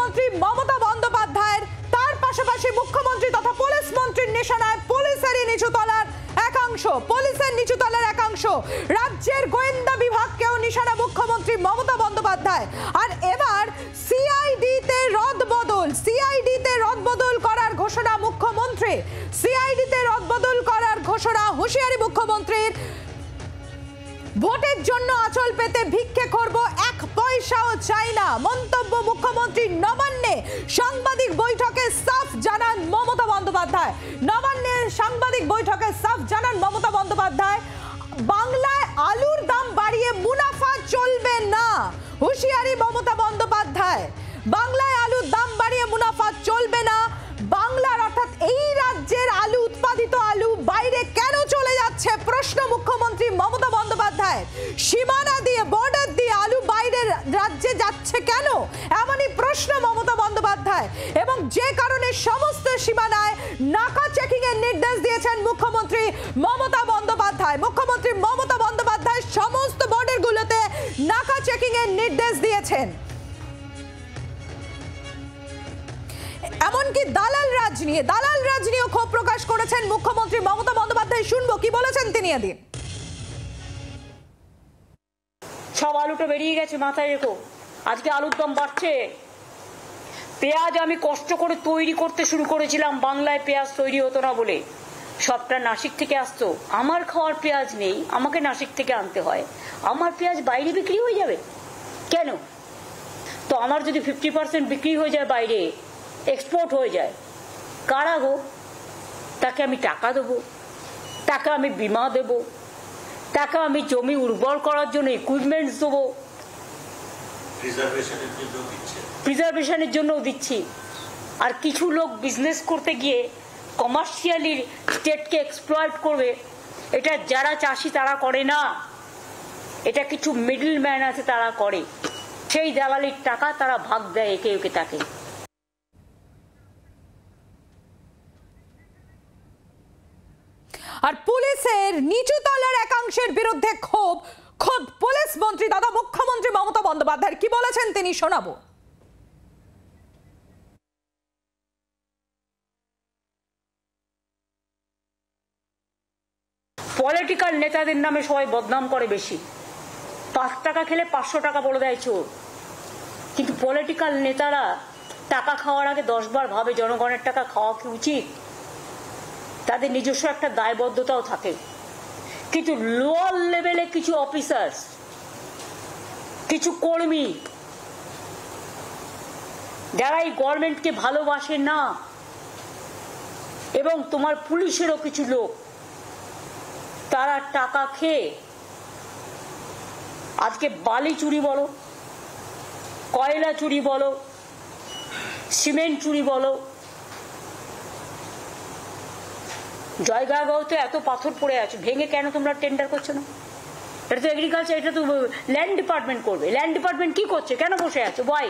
মুখ্যমন্ত্রী মমতা বন্দ্যোপাধ্যায়ের, তার পাশাপাশি মুখ্যমন্ত্রী তথা পুলিশ মন্ত্রীর নিশানায় পুলিশেরই নিচুতলার একাংশ, পুলিশের নিচুতলার একাংশ, রাজ্যের গোয়েন্দা বিভাগকেও নিশানা মুখ্যমন্ত্রী মমতা বন্দ্যোপাধ্যায়। আর এবার সিআইডিতে রদবদল, সিআইডিতে রদবদল করার ঘোষণা মুখ্যমন্ত্রী, সিআইডিতে রদবদল করার ঘোষণা, হুঁশিয়ারি মুখ্যমন্ত্রীর। ভোটের জন্য আঁচল পেতে ভিক্ষে করব, 1 পয়সাও চাই না, মন্তব্য মুখ্যমন্ত্রী নবান্নে সাংবাদিক বৈঠকে সাফ জানান মমতা বন্দ্যোপাধ্যায়। নবান্নে সাংবাদিক বৈঠকে সাফ জানান মমতা বন্দ্যোপাধ্যায়, বাংলায় আলুর দাম বাড়িয়ে মুনাফা চলবে না, হুঁশিয়ারি মমতা বন্দ্যোপাধ্যায়। বাংলায় আলুর দাম বাড়িয়ে মুনাফা চলবে না। বাংলার অর্থাৎ এই রাজ্যের আলু, উৎপাদিত আলু বাইরে কেন চলে যাচ্ছে প্রশ্ন মুখ্যমন্ত্রী মমতা বন্দ্যোপাধ্যায়। সীমানা দিয়ে, বর্ডার দিয়ে আলু বাইরের রাজ্যে যাচ্ছে কেন, এমনই প্রশ্ন মমতা বন্দ্যোপাধ্যায়। এবং যে কারণে সমস্ত সীমানায় নাকা চেকিং এর নির্দেশ দিয়েছেন মুখ্যমন্ত্রী মমতা বন্দ্যোপাধ্যায়। মুখ্যমন্ত্রী মমতা বন্দ্যোপাধ্যায় সমস্ত বর্ডারগুলোতে নাকা চেকিং এর নির্দেশ দিয়েছেন। এমনকি দালাল রাজ নিয়েও ক্ষোভ প্রকাশ করেছেন মুখ্যমন্ত্রী মমতা বন্দ্যোপাধ্যায়। শুনবো কি বলেছেন তিনি এদিন। সব আলুটা বেরিয়ে গেছে, মাথায় রেখো। আজকে আলুর দাম বাড়ছে। পেঁয়াজ আমি কষ্ট করে তৈরি করতে শুরু করেছিলাম, বাংলায় পেঁয়াজ তৈরি হতো না বলে, সবটা নাসিক থেকে আসতো। আমার খাওয়ার পেঁয়াজ নেই, আমাকে নাসিক থেকে আনতে হয়। আমার পেঁয়াজ বাইরে বিক্রি হয়ে যাবে কেন? তো আমার যদি 50% বিক্রি হয়ে যায়, বাইরে এক্সপোর্ট হয়ে যায়, কারা গো? তাকে আমি টাকা দেবো, টাকা আমি বিমা দেবো, টাকা আমি জমি উর্বর করার জন্য ইকুইপমেন্টস দেবো, প্রিজার্ভেশনের জন্য দিচ্ছি। আর কিছু লোক বিজনেস করতে গিয়ে কমার্শিয়ালি স্টেটকে এক্সপ্লয়েট করবে, এটা যারা চাষি তারা করে না, এটা কিছু মিডল ম্যান আছে তারা করে। সেই দালালির টাকা তারা ভাগ দেয় একে একে তাকে। আর পুলিশের নিচুতলার একাংশের বিরুদ্ধে ক্ষোভ খোদ পুলিশ মন্ত্রী তথা মুখ্যমন্ত্রী মমতা বন্দ্যোপাধ্যায়। কি বলেছেন তিনি শোনাবো। পলিটিক্যাল নেতাদের নামে সবাই বদনাম করে বেশি। 5 টাকা খেলে 500 টাকা বলে দেয় চোর। কিন্তু পলিটিক্যাল নেতারা টাকা খাওয়ার আগে 10 বার ভাবে জনগণের টাকা খাওয়া কি উচিত। তাদের নিজস্ব একটা দায়বদ্ধতাও থাকে। কিন্তু লোয়ার লেভেলে কিছু অফিসার্স, কিছু কর্মী যারা এই গভর্নমেন্টকে ভালোবাসে না, এবং তোমার পুলিশেরও কিছু লোক, তারা টাকা খেয়ে আজকে বালি চুরি বলো, কয়লা চুরি বলো, সিমেন্ট চুরি বলো, জয়গাঁওতে এত পাথর পড়ে আছে, ভেঙে কেন তোমরা টেন্ডার করছো না? এটা তো এগ্রিকালচার, এটা তো ল্যান্ড ডিপার্টমেন্ট করবে। ল্যান্ড ডিপার্টমেন্ট কি করছে, কেন বসে আছে? ওয়াই?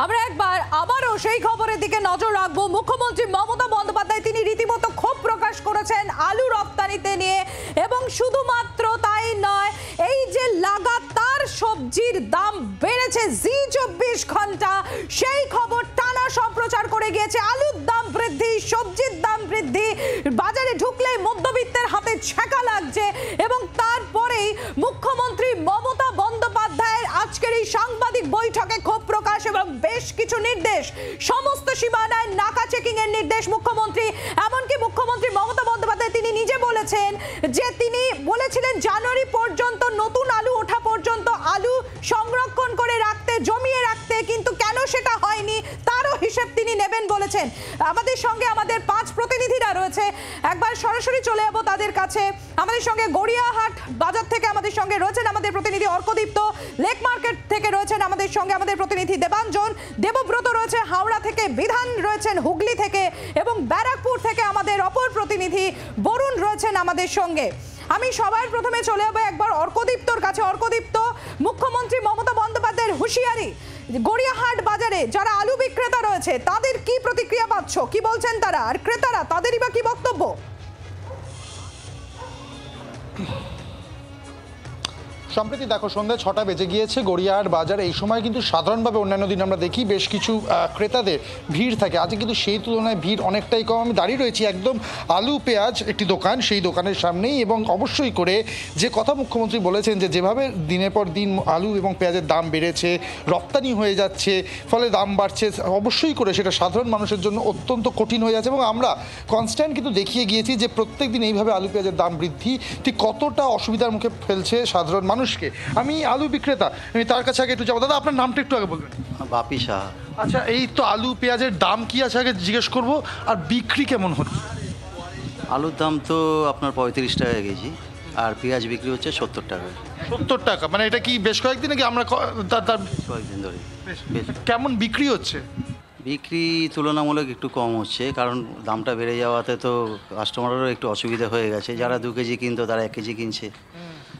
আমরা একবার আবারও সেই খবরের দিকে নজর রাখবো। মুখ্যমন্ত্রী মমতা বন্দ্যোপাধ্যায় তিনি রীতিমতো ক্ষোভ প্রকাশ করেছেন আলু রপ্তানিতে নিয়ে, এবং শুধুমাত্র তাই নয়, এই যে লাগাতার সবজির দাম বেড়েছে, জি 24 ঘন্টা সেই খবর টানা সম্প্রচার করে গিয়েছে। আলুর দাম বৃদ্ধি, সবজির দাম বৃদ্ধি, বাজারে ঢুকলেই মধ্যবিত্তের হাতে ছ্যাঁকা লাগছে। এবং তারপরেই মুখ্যমন্ত্রী মমতা বন্দ্যোপাধ্যায়ের আজকের এই সাংবাদিক বৈঠকে ক্ষোভ প্রকাশ এবং বেশ কিছু নির্দেশ, সমস্ত সীমানায় নাকা চেকিং এর নির্দেশ মুখ্যমন্ত্রী। এমনকি মুখ্যমন্ত্রী মমতা বন্দ্যোপাধ্যায় তিনি নিজে বলেছেন যে তিনি বলেছিলেন জানুয়ারি পর্যন্ত, নতুন আলু ওঠা পর্যন্ত আলু সংরক্ষণ করে রাখতে, জমিয়ে রাখতে, কিন্তু কেন সেটা হয়নি তারও হিসেব তিনি নেবেন বলেছেন। আমাদের সঙ্গে আমাদের 5 প্রতিনিধিরা রয়েছে, একবার সরাসরি চলে যাবো তাদের কাছে। আমাদের সঙ্গে গড়িয়াহাট বাজার থেকে আমাদের সঙ্গে রয়েছেন আমাদের প্রতিনিধি অর্কদীপ্ত, লেক মার্কেট থেকে রয়েছেন আমাদের সঙ্গে আমাদের প্রতিনিধি দেবাঞ্জন, দেবব্রত রয়েছে হাওড়া থেকে, বিধান রয়েছেন হুগলি থেকে, এবং ব্যারাকপুর থেকে আমাদের অপর প্রতিনিধি বরুণ রয়েছেন আমাদের সঙ্গে। আমি সবার প্রথমে চলে যাবো একবার অর্কদীপ্তর কাছে। অর্কদীপ্ত, মুখ্যমন্ত্রী মমতা বন্দ্যোপাধ্যায়ের হুঁশিয়ারি, গড়িয়াহাট বাজারে যারা আলু বিক্রেতা রয়েছে তাদের কি প্রতিক্রিয়া পাচ্ছ, কি বলছেন তারা, আর ক্রেতারা তাদেরই বা কি বক্তব্য? সম্প্রতি দেখো সন্ধ্যা 6টা বেজে গিয়েছে, গড়িয়াহাট বাজার এই সময় কিন্তু সাধারণভাবে অন্যান্য দিন আমরা দেখি বেশ কিছু ক্রেতাদের ভিড় থাকে। আজকে কিন্তু সেই তুলনায় ভিড় অনেকটাই কম। আমি দাঁড়িয়ে রয়েছি একদম আলু পেঁয়াজ একটি দোকান, সেই দোকানের সামনেই, এবং অবশ্যই করে যে কথা মুখ্যমন্ত্রী বলেছেন যে যেভাবে দিনের পর দিন আলু এবং পেঁয়াজের দাম বেড়েছে, রপ্তানি হয়ে যাচ্ছে, ফলে দাম বাড়ছে, অবশ্যই করে সেটা সাধারণ মানুষের জন্য অত্যন্ত কঠিন হয়ে যাচ্ছে। এবং আমরা কনস্ট্যান্ট কিন্তু দেখিয়ে গিয়েছি যে প্রত্যেক দিন এইভাবে আলু পেঁয়াজের দাম বৃদ্ধি ঠিক কতটা অসুবিধার মুখে ফেলছে সাধারণ মানুষকে। আমি আলু বিক্রেতা, আমি তার কাছে আগে একটু যাবো। দাদা, আপনার নামটা একটু আগে বলবেন। বাপি সাহা। আচ্ছা, এই তো আলু পেঁয়াজের দাম কি আছে আগে জিজ্ঞেস করবো, আর বিক্রি কেমন হচ্ছে? আলুর দাম তো আপনার 35 টাকা কেজি, আর পেঁয়াজ বিক্রি হচ্ছে 70 টাকা। 70 টাকা, মানে এটা কি বেশ কয়েকদিন নাকি আমরা কয়েকদিন ধরে কেমন বিক্রি হচ্ছে? বিক্রি তুলনামূলক একটু কম হচ্ছে, কারণ দামটা বেড়ে যাওয়াতে তো কাস্টমারেরও একটু অসুবিধা হয়ে গেছে। যারা 2 কেজি কিনতো তারা 1 কেজি কিনছে,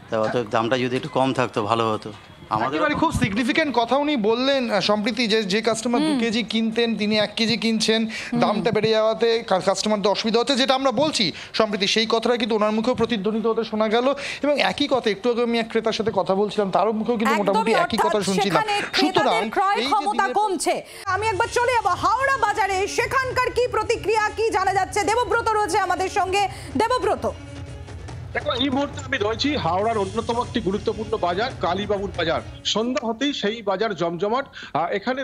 তা অত দামটা যদি একটু কম থাকতো ভালো হতো। আমাদের খুব সিগনিফিক্যান্ট কথা উনি বললেন সম্প্রতি, যে কাস্টমার 2 কেজি কিনতেন তিনি 1 কেজি কিনছেন, দামটা বেড়ে যাওয়াতে কাস্টমারদের অসুবিধা হচ্ছে, যেটা আমরা বলছি সম্প্রতি সেই কথাটা কিন্তু ওনার মুখেও প্রতিধ্বনিত হতে শোনা গেল। এবং একই কথা একটু আগে আমি এক ক্রেতার সাথে কথা বলছিলাম, তারও মুখেও কিন্তু মোটামুটি একই কথা শুনছিলাম। সুতরাং ক্রয় ক্ষমতা কমছে। আমি একবার চলে যাবো হাওড়া বাজারে, সেখানকার কি প্রতিক্রিয়া, কি জানা যাচ্ছে। দেবব্রত রয়েছে আমাদের সঙ্গে। দেবব্রত, দেখো, এই মুহূর্তে আমি রয়েছি হাওড়ার অন্যতম একটি গুরুত্বপূর্ণ বাজার, কালীবাবুর বাজার। সন্ধ্যা হতেই সেই বাজার জমজমাট। এখানে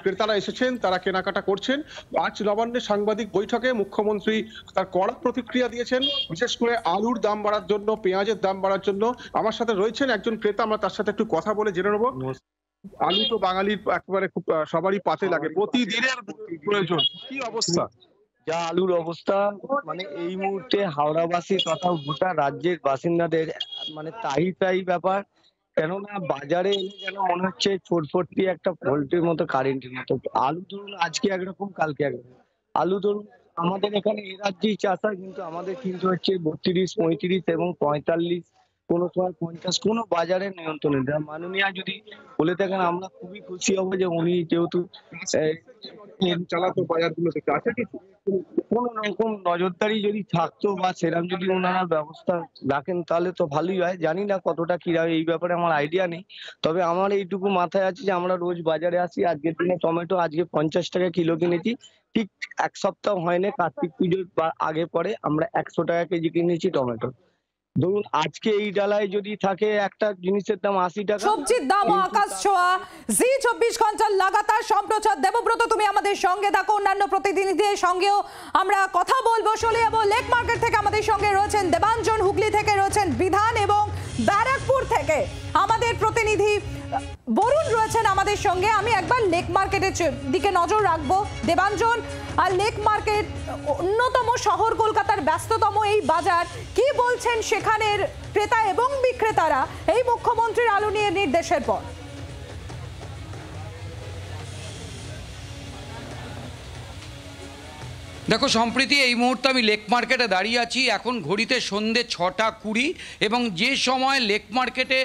ক্রেতারা এসেছেন, তারা কেনাকাটা করছেন। আজ নবান্নে সাংবাদিক বৈঠকে মুখ্যমন্ত্রী তার কড়া প্রতিক্রিয়া দিয়েছেন, বিশেষ করে আলুর দাম বাড়ার জন্য, পেঁয়াজের দাম বাড়ার জন্য। আমার সাথে রয়েছেন একজন ক্রেতা, আমরা তার সাথে একটু কথা বলে জেনে নেবো। আলু তো বাঙালির একেবারে খুব সবারই পাতে লাগে, প্রতিদিনের প্রয়োজন। কি অবস্থা? যা আলুর অবস্থা, মানে এই মুহূর্তে হাওড়াবাসী তথা গোটা রাজ্যের বাসিন্দাদের মানে তাই ব্যাপার। কেননা বাজারে এলে যেন মনে হচ্ছে ছোটফটি একটা ভোল্টের মতো, কারেন্টের মতো। আলু ধরুন আজকে একরকম, কালকে একরকম। আলু ধরুন আমাদের এখানে এ রাজ্যেই চাষ হয়, কিন্তু আমাদের কিনতে হচ্ছে 32, 35 এবং 45, কোনো সময় 50, কোনো বাজারের নিয়ন্ত্রণে। মাননীয় যদি বলে থাকেন আমরা খুবই খুশি হব যে উনি যেহেতু চালাতো বাজারগুলোতে আছে কিছু কোন রকম নজরদারি যদি থাকতো বা সেরকম যদি ওনারা ব্যবস্থা রাখেন তাহলে তো ভালোই হয়। জানি না কতটা কি এই ব্যাপারে আমার আইডিয়া নেই, তবে আমার এইটুকু মাথায় আছে যে আমরা রোজ বাজারে আসি। আজকের দিনে টমেটো আজকে 50 টাকা কিলো কিনেছি, ঠিক 1 সপ্তাহ হয়নি, কার্তিক পুজোর আগে পরে আমরা 100 টাকা কেজি কিনেছি টমেটো। ধরুন আজকে এই ডালায় যদি থাকে একটা জিনিসের দাম 80 টাকা, সবজির দাম আকাশ ছোঁয়া। জি 24 ঘন্টার লাগাতার সম্প্রচার। দেবব্রত, তুমি আমাদের সঙ্গে থাকো, অন্যান্য প্রতিনিধিদের সঙ্গেও আমরা কথা বলবো। চলে যাবো লেক মার্কেট থেকে, আমাদের সঙ্গে রয়েছেন দেবাঞ্জন, হুগলি থেকে রয়েছেন বিধান, এবং ব্যারাকপুর থেকে আমাদের প্রতিনিধি বরুণ রয়েছেন আমাদের সঙ্গে। আমি একবার লেক মার্কেটের দিকে নজর রাখবো। দেবাঞ্জন, আর লেক মার্কেট অন্যতম শহর কলকাতার ব্যস্ততম এই বাজার, কি বলছেন সেখানের ক্রেতা এবং বিক্রেতারা এই মুখ্যমন্ত্রীর আলু নিয়ে নির্দেশের পর? দেখো সম্প্রতি এই মুহূর্তে আমি লেক মার্কেটে দাঁড়িয়ে আছি। এখন ঘড়িতে সন্ধ্যে 6:20, এবং যে সময় লেক মার্কেটে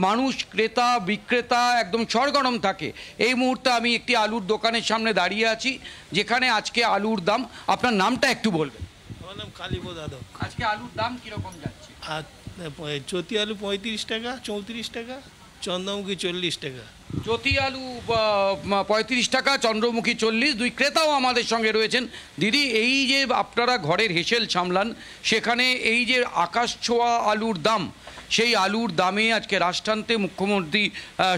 মানুষ, ক্রেতা বিক্রেতা একদম সরগরম থাকে, এই মুহূর্তে আমি একটি আলুর দোকানের সামনে দাঁড়িয়ে আছি, যেখানে আজকে আলুর দাম, আপনার নামটা একটু বলবেন? আমার নাম কালীপদ যাদব। আজকে আলুর দাম কীরকম যাচ্ছে? আর জ্যোতি আলু 35 টাকা, 34 টাকা, চন্দ্রমুখী 40 টাকা। জ্যোতি আলু 35 টাকা, চন্দ্রমুখী 40। দুই ক্রেতাও আমাদের সঙ্গে রয়েছেন। দিদি, এই যে আপনারা ঘরের হেসেল সামলান, সেখানে এই যে আকাশ ছোঁয়া আলুর দাম, সেই আলুর দামে আজকে রাষ্ট্রান্তে মুখ্যমন্ত্রী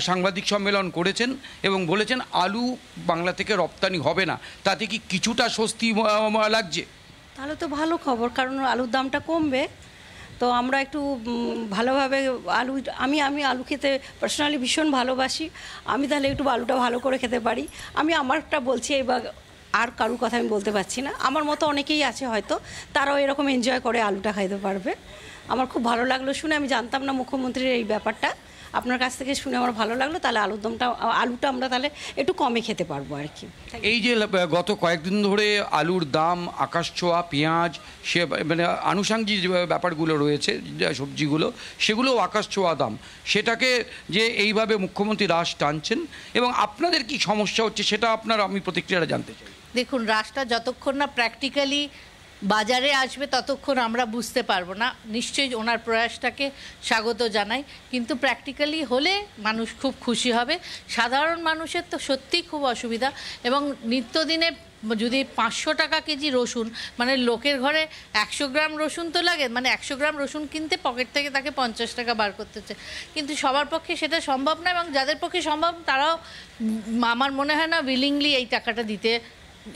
সাংবাদিক সম্মেলন করেছেন এবং বলেছেন আলু বাংলা থেকে রপ্তানি হবে না। তাতে কি কিছুটা স্বস্তি লাগছে? তাহলে তো ভালো খবর, কারণ আলুর দামটা কমবে। তো আমরা একটু ভালোভাবে আমি আলু খেতে পার্সোনালি ভীষণ ভালোবাসি। আমি তাহলে একটু আলুটা ভালো করে খেতে পারি। আমি আমারটা বলছি, এবার আর কারুর কথা আমি বলতে পারছি না। আমার মতো অনেকেই আছে হয়তো, তারাও এরকম এনজয় করে আলুটা খাইতে পারবে। আমার খুব ভালো লাগলো শুনে, আমি জানতাম না মুখ্যমন্ত্রীর এই ব্যাপারটা। আপনার কাছ থেকে শুনে আমার ভালো লাগলো। তাহলে আলুটা আমরা তাহলে একটু কমে খেতে পারবো আর কি। এই যে গত কয়েকদিন ধরে আলুর দাম আকাশ ছোঁয়া, পেঁয়াজ, সে মানে আনুষাঙ্গিক যে ব্যাপারগুলো রয়েছে, সবজিগুলো, সেগুলোও আকাশ ছোঁয়া দাম, সেটাকে যে এইভাবে মুখ্যমন্ত্রী রাশ টানছেন, এবং আপনাদের কি সমস্যা হচ্ছে সেটা আমি প্রতিক্রিয়াটা জানতে চাই। দেখুন, রাশটা যতক্ষণ না প্র্যাকটিক্যালি বাজারে আসবে ততক্ষণ আমরা বুঝতে পারবো না। নিশ্চয়ই ওনার প্রয়াসটাকে স্বাগত জানাই, কিন্তু প্র্যাকটিক্যালি হলে মানুষ খুব খুশি হবে। সাধারণ মানুষের তো সত্যিই খুব অসুবিধা, এবং নিত্যদিনে যদি 500 টাকা কেজি রসুন, মানে লোকের ঘরে 100 গ্রাম রসুন তো লাগে, মানে 100 গ্রাম রসুন কিনতে পকেট থেকে তাকে 50 টাকা বার করতে হচ্ছে, কিন্তু সবার পক্ষে সেটা সম্ভব না, এবং যাদের পক্ষে সম্ভব তারাও আমার মনে হয় না উইলিংলি এই টাকাটা দিতে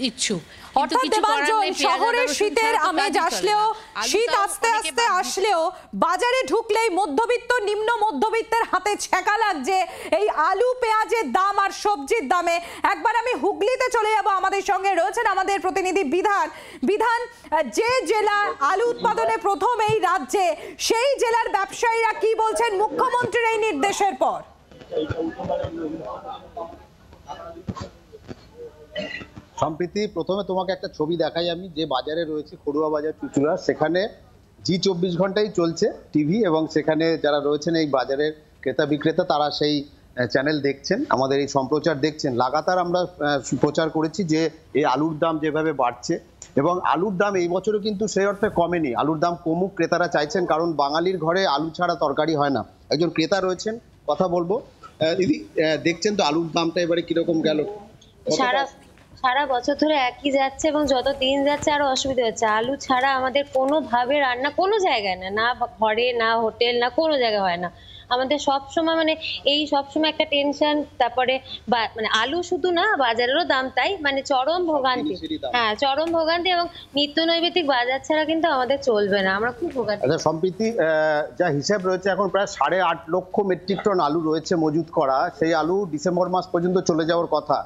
ইচ্ছুক। অর্থাৎ দেবাঞ্জন, শহরের শীতের আমেজ আসলেও, শীত আস্তে আস্তে আসলেও বাজারে ঢুকলেই মধ্যবিত্ত নিম্ন মধ্যবিত্তের হাতে ছেঁকা লাগছে এই আলু পেঁয়াজের দাম আর সবজির দামে। একবার আমি হুগলিতে চলে যাব, আমাদের সঙ্গে রয়েছেন আমাদের প্রতিনিধি বিধান। বিধান, যে জেলা আলু উৎপাদনে প্রথম এই রাজ্যে, সেই জেলার ব্যবসায়ীরা কি বলছেন মুখ্যমন্ত্রীর এই নির্দেশের পর? সম্প্রীতি, প্রথমে তোমাকে একটা ছবি দেখাই আমি, যে বাজারে রয়েছে খড়ুয়া বাজার চুচুড়া, সেখানে জি 24 ঘন্টাই চলছে টিভি, এবং সেখানে যারা রয়েছেন এই বাজারের ক্রেতা বিক্রেতা তারা সেই চ্যানেল দেখছেন, আমাদের এই সম্প্রচার দেখছেন। লাগাতার আমরা প্রচার করেছি যে এই আলুর দাম যেভাবে বাড়ছে, এবং আলুর দাম এই বছরও কিন্তু সেই অর্থে কমেনি, আলুর দাম কমুক ক্রেতারা চাইছেন, কারণ বাঙালির ঘরে আলু ছাড়া তরকারি হয় না। একজন ক্রেতা রয়েছেন, কথা বলবো। দিদি, দেখছেন তো আলুর দামটা এবারে কিরকম গেল? সারা বছর ধরে একই যাচ্ছে, এবং যত দিন যাচ্ছে আরো অসুবিধা হচ্ছে। আলু ছাড়া আমাদের কোনোভাবে রান্না কোনো জায়গায় না ঘরে, না হোটেল, না কোনো জায়গায় হয় না। আমাদের সব সময় মানে এই সব সময় একটা টেনশন, তারপরে মানে আলু শুধু না, বাজারেরও দাম তাই, মানে চরম ভোগান্তি। হ্যাঁ, চরম ভোগান্তি, এবং নিত্য নৈমিত্তিক বাজার ছাড়া কিন্তু আমাদের চলবে না, আমরা খুব ভোগান্তি। আচ্ছা সম্প্রীতি, যা হিসাব রয়েছে এখন প্রায় 8.5 লক্ষ মেট্রিক টন আলু রয়েছে মজুত করা, সেই আলু ডিসেম্বর মাস পর্যন্ত চলে যাওয়ার কথা।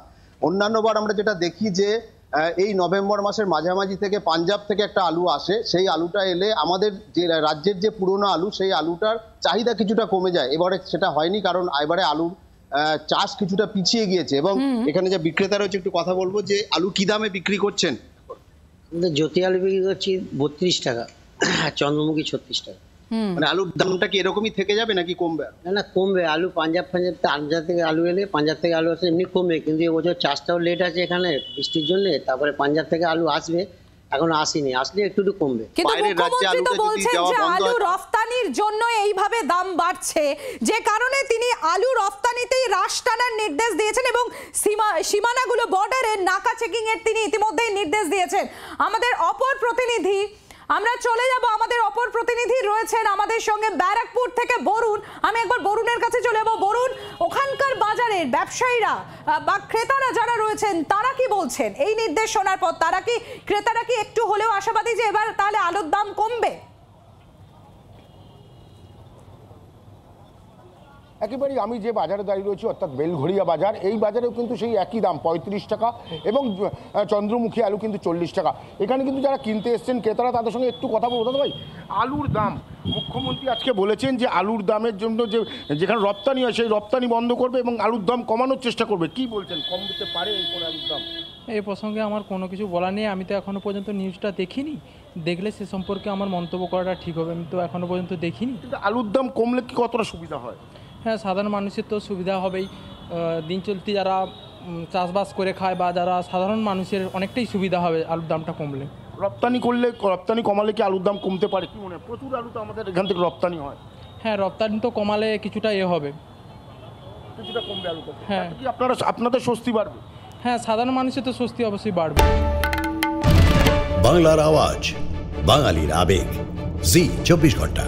অন্যান্যবার আমরা যেটা দেখি যে এই নভেম্বর মাসের মাঝামাঝি থেকে পাঞ্জাব থেকে একটা আলু আসে, সেই আলুটা এলে আমাদের যে রাজ্যের যে পুরনো আলু, সেই আলুটার চাহিদা কিছুটা কমে যায়। এবারে সেটা হয়নি, কারণ এবারে আলুর চাষ কিছুটা পিছিয়ে গিয়েছে। এবং এখানে যে বিক্রেতা রয়েছে, একটু কথা বলবো যে আলু কি দামে বিক্রি করছেন? জ্যোতি আলু বিক্রি করছি 32 টাকা, আর চন্দ্রমুখী 36 টাকা। মানে আলুর দামটা কি এরকমই থেকে যাবে নাকি কমবে? না, কমবে। আলু পাঞ্জাব থেকে আলু এলে, পাঞ্জাব থেকে আলু আসে, এমনি কমবে, কিন্তু এবছর চাষটাও লেট আছে এখানে বৃষ্টির জন্য, তারপরে পাঞ্জাব থেকে আলু আসবে, এখন আসেনি, আসলে একটু কমবে। কিন্তু মুখ্যমন্ত্রী তো বলছেন যে আলু রফতানির জন্য এইভাবে দাম বাড়ছে, যে কারণে তিনি আলু রফতানিতেই হ্রাস টানার নির্দেশ দিয়েছেন, এবং সীমানাগুলো বর্ডারে নাকা চেকিং এর তিনি ইতিমধ্যেই নির্দেশ দিয়েছেন। আমাদের অপর প্রতিনিধি, আমরা চলে যাব, আমাদের অপর প্রতিনিধি রয়েছেন আমাদের সঙ্গে ব্যারাকপুর থেকে বরুণ। আমি একবার বরুণের কাছে চলে যাব। বরুণ, ওখানকার বাজারের ব্যবসায়ীরা বা ক্রেতারা যারা রয়েছেন তারা কি বলছেন এই নির্দেশ শোনার পর? ক্রেতারা কি একটু হলেও আশাবাদী যে এবার তাহলে আলুর দাম কমবে? একেবারেই, আমি যে বাজারে দাঁড়িয়ে রয়েছি অর্থাৎ বেলঘড়িয়া বাজার, এই বাজারেও কিন্তু সেই একই দাম 35 টাকা, এবং চন্দ্রমুখী আলু কিন্তু 40 টাকা। এখানে কিন্তু যারা কিনতে এসছেন ক্রেতারা, তাদের সঙ্গে একটু কথা বলবো। দাদা ভাই, আলুর দাম, মুখ্যমন্ত্রী আজকে বলেছেন যে আলুর দামের জন্য যেখানে রপ্তানি হয় সেই রপ্তানি বন্ধ করবে এবং আলুর দাম কমানোর চেষ্টা করবে, কি বলছেন, কমতে পারে এই করে আলুর দাম? এই প্রসঙ্গে আমার কোনো কিছু বলার নেই, আমি তো এখনো পর্যন্ত নিউজটা দেখিনি, দেখলে সে সম্পর্কে আমার মন্তব্য করাটা ঠিক হবে, আমি তো এখনো পর্যন্ত দেখিনি। কিন্তু আলুর দাম কমলে কি কতটা সুবিধা হয়? হ্যাঁ, সাধারণ মানুষের তো সুবিধা হবেই, দিন চলতি যারা চাষবাস করে খায় বা যারা সাধারণ মানুষের অনেকটাই সুবিধা হবে আলুর দামটা কমলে। রপ্তানি কমালে কি আলুর দাম কমতে পারে, কি মনে হয়? প্রচুর আলু তো আমাদের এখান থেকে রপ্তানি হয়। হ্যাঁ, রপ্তানি তো কমালে কিছুটা হবে, কিছুটা কমবে আলু। হ্যাঁ, কি আপনাদের স্বস্তি বাড়বে? হ্যাঁ, সাধারণ মানুষের তো স্বস্তি অবশ্যই বাড়বে। বাংলার আওয়াজ, বাঙালির আবেগ, জি 24 ঘন্টা।